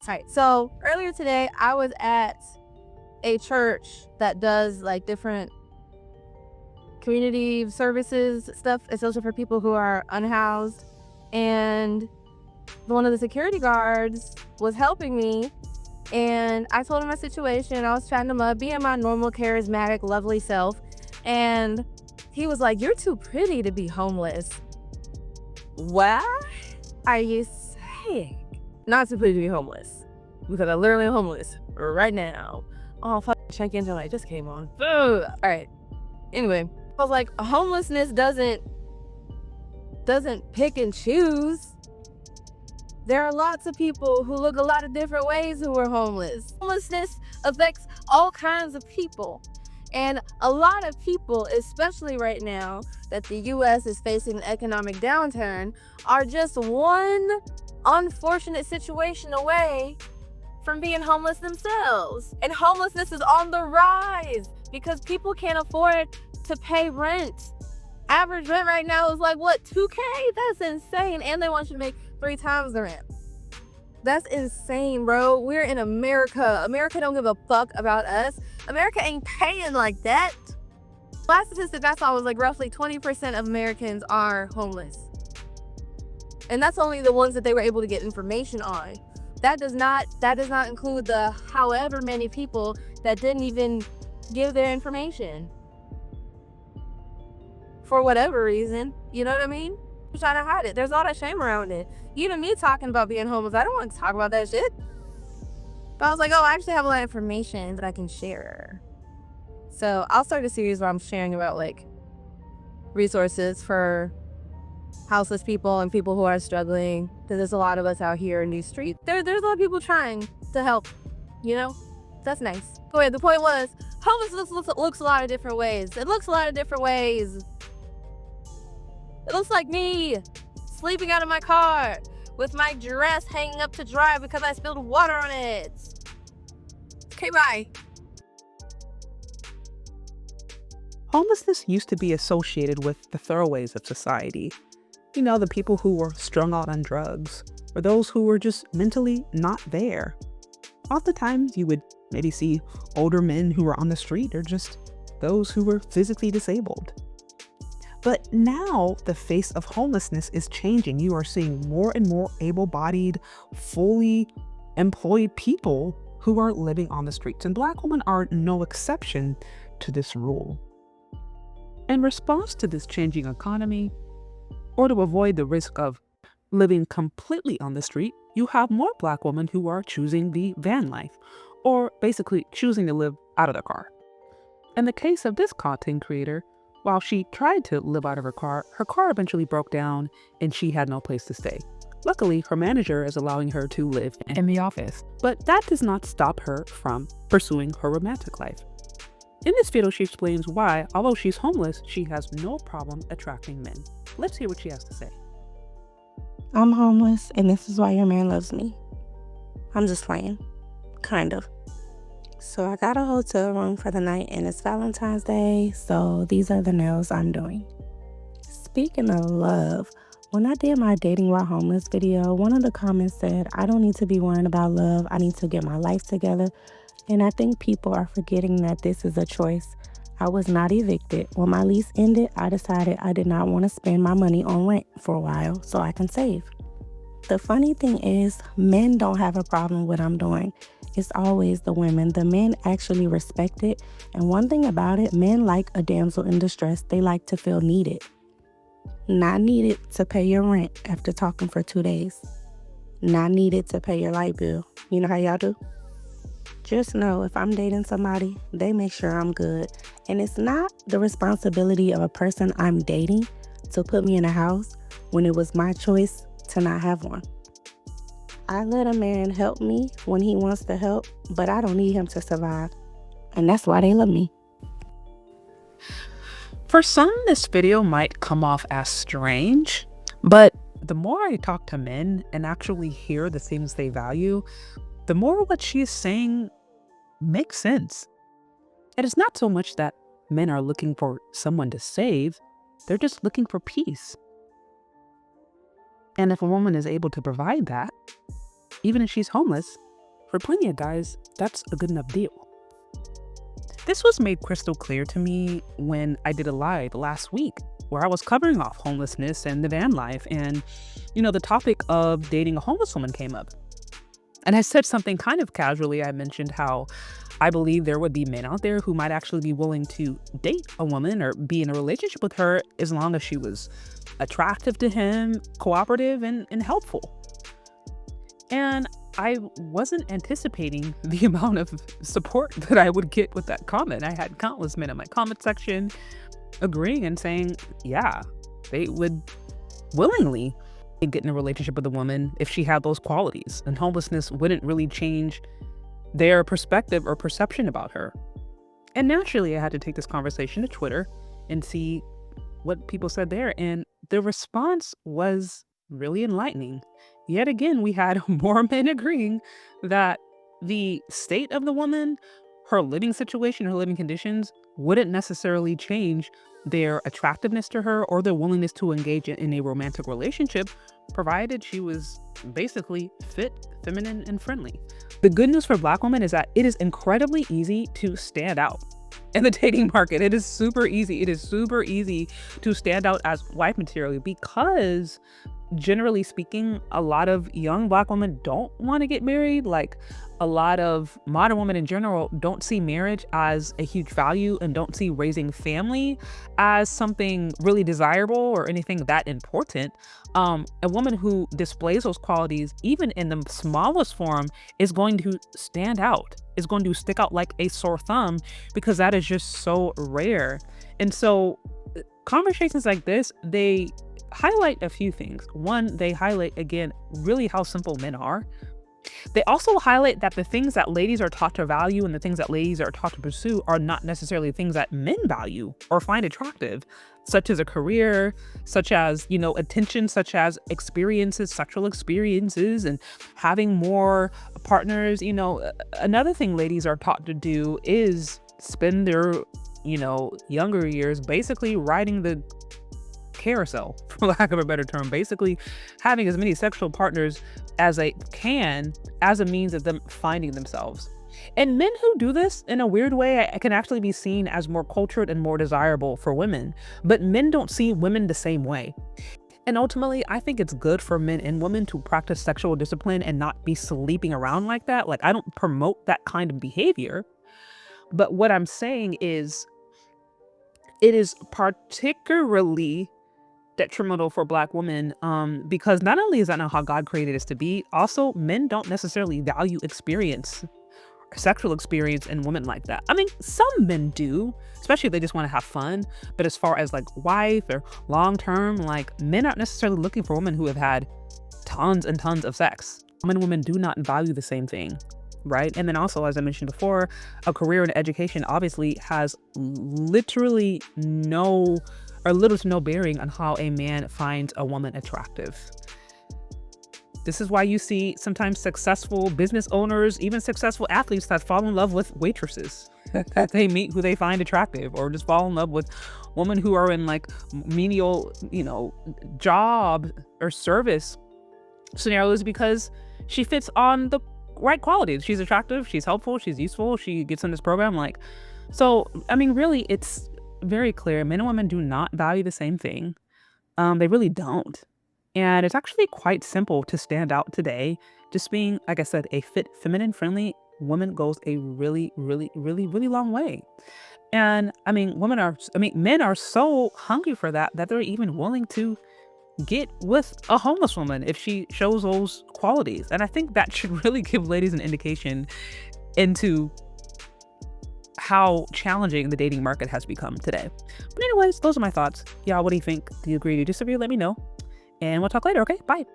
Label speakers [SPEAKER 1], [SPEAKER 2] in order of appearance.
[SPEAKER 1] All right, so earlier today, I was at a church that does like different community services stuff, especially for people who are unhoused. And one of the security guards was helping me, and I told him my situation. I was chatting him up, being my normal, charismatic, lovely self. And he was like, "You're too pretty to be homeless." What are you saying? Not too pretty to be homeless, because I'm literally homeless right now. Oh, fuck, check engine light just came on. Ugh. All right. Anyway, I was like, homelessness doesn't pick and choose. There are lots of people who look a lot of different ways who are homeless. Homelessness affects all kinds of people. And a lot of people, especially right now that the U.S. is facing an economic downturn, are just one unfortunate situation away from being homeless themselves. And homelessness is on the rise because people can't afford to pay rent. Average rent right now is like, what, $2K? That's insane. And they want you to make 3 times the rent. That's insane, bro. We're in America. America don't give a fuck about us. America ain't paying like that. Last statistic I saw was like roughly 20% of Americans are homeless. And that's only the ones that they were able to get information on. That does not include the however many people that didn't even give their information. For whatever reason, you know what I mean? I'm trying to hide it. There's all that shame around it. Even me talking about being homeless, I don't want to talk about that shit. But I was like, oh, I actually have a lot of information that I can share. So I'll start a series where I'm sharing about like resources for houseless people and people who are struggling. Because there's a lot of us out here in these streets. There's a lot of people trying to help, you know? That's nice. Anyway, the point was, homelessness looks a lot of different ways. It looks a lot of different ways. It looks like me sleeping out of my car with my dress hanging up to dry because I spilled water on it. Okay, bye.
[SPEAKER 2] Homelessness used to be associated with the throwaways of society. You know, the people who were strung out on drugs, or those who were just mentally not there. Oftentimes, you would maybe see older men who were on the street, or just those who were physically disabled. But now the face of homelessness is changing. You are seeing more and more able-bodied, fully employed people who are living on the streets, and Black women are no exception to this rule. In response to this changing economy, or to avoid the risk of living completely on the street, you have more Black women who are choosing the van life, or basically choosing to live out of their car. In the case of this content creator, while she tried to live out of her car eventually broke down and she had no place to stay. Luckily, her manager is allowing her to live in the office, but that does not stop her from pursuing her romantic life. In this video, she explains why, although she's homeless, she has no problem attracting men. Let's hear what she has to say.
[SPEAKER 3] I'm homeless, and this is why your man loves me. I'm just playing. Kind of. So I got a hotel room for the night, and it's Valentine's Day, so these are the nails I'm doing. Speaking of love, when I did my dating while homeless video, one of the comments said, I don't need to be worrying about love. I need to get my life together. And I think people are forgetting that this is a choice. I was not evicted. When my lease ended, I decided I did not want to spend my money on rent for a while so I can save. The funny thing is, men don't have a problem with what I'm doing. It's always the women. The men actually respect it. And one thing about it, men like a damsel in distress. They like to feel needed. Not needed to pay your rent after talking for 2 days. Not needed to pay your light bill. You know how y'all do? Just know if I'm dating somebody, they make sure I'm good. And it's not the responsibility of a person I'm dating to put me in a house when it was my choice to not have one. I let a man help me when he wants to help, but I don't need him to survive. And that's why they love me.
[SPEAKER 2] For some, this video might come off as strange, but the more I talk to men and actually hear the things they value, the more what she is saying makes sense. It is not so much that men are looking for someone to save, they're just looking for peace. And if a woman is able to provide that, even if she's homeless, for plenty of guys, that's a good enough deal. This was made crystal clear to me when I did a live last week where I was covering off homelessness and the van life, and the topic of dating a homeless woman came up. And I said something kind of casually. I mentioned how I believe there would be men out there who might actually be willing to date a woman or be in a relationship with her as long as she was attractive to him, cooperative, and helpful. And I wasn't anticipating the amount of support that I would get with that comment. I had countless men in my comment section agreeing and saying, yeah, they would willingly get in a relationship with a woman if she had those qualities, and homelessness wouldn't really change their perspective or perception about her. And naturally, I had to take this conversation to Twitter and see what people said there. And the response was really enlightening. Yet again, we had more men agreeing that the state of the woman, her living situation, her living conditions wouldn't necessarily change their attractiveness to her or their willingness to engage in a romantic relationship, provided she was basically fit, feminine, and friendly. The good news for Black women is that it is incredibly easy to stand out in the dating market. It is super easy. It is super easy to stand out as wife material because, generally speaking, a lot of young Black women don't want to get married. Like, a lot of modern women in general don't see marriage as a huge value and don't see raising family as something really desirable or anything that important. A woman who displays those qualities, even in the smallest form, is going to stand out, is going to stick out like a sore thumb, because that is just so rare. And so conversations like this, they highlight a few things. One, they highlight, again, really how simple men are. They also highlight that the things that ladies are taught to value and the things that ladies are taught to pursue are not necessarily things that men value or find attractive, such as a career, such as, attention, such as experiences, sexual experiences, and having more partners. Another thing ladies are taught to do is spend their, younger years basically riding the carousel, for lack of a better term, basically having as many sexual partners as they can as a means of them finding themselves. And men who do this in a weird way can actually be seen as more cultured and more desirable for women, but men don't see women the same way. And ultimately, I think it's good for men and women to practice sexual discipline and not be sleeping around like that. Like, I don't promote that kind of behavior, but what I'm saying is it is particularly detrimental for Black women, because not only is that not how God created us to be, also men don't necessarily value sexual experience in women like that. I mean, some men do, especially if they just want to have fun, but as far as like wife or long term, like, men aren't necessarily looking for women who have had tons and tons of sex. Men and women do not value the same thing, right? And then also, as I mentioned before, a career in education obviously has literally little to no bearing on how a man finds a woman attractive. This is why you see sometimes successful business owners, even successful athletes, that fall in love with waitresses that they meet who they find attractive, or just fall in love with women who are in like menial, job or service scenarios, because she fits on the right qualities. She's attractive, she's helpful, she's useful, she gets in this program. So, I mean, really, it's very clear. Men and women do not value the same thing. They really don't. And it's actually quite simple to stand out today. Just being, like I said, a fit, feminine, friendly woman goes a really, really, really, really long way. And I mean, men are so hungry for that they're even willing to get with a homeless woman if she shows those qualities. And I think that should really give ladies an indication into how challenging the dating market has become today. But anyways, those are my thoughts. Y'all, what do you think? Do you agree? Do you disagree? Let me know. And we'll talk later, okay? Bye.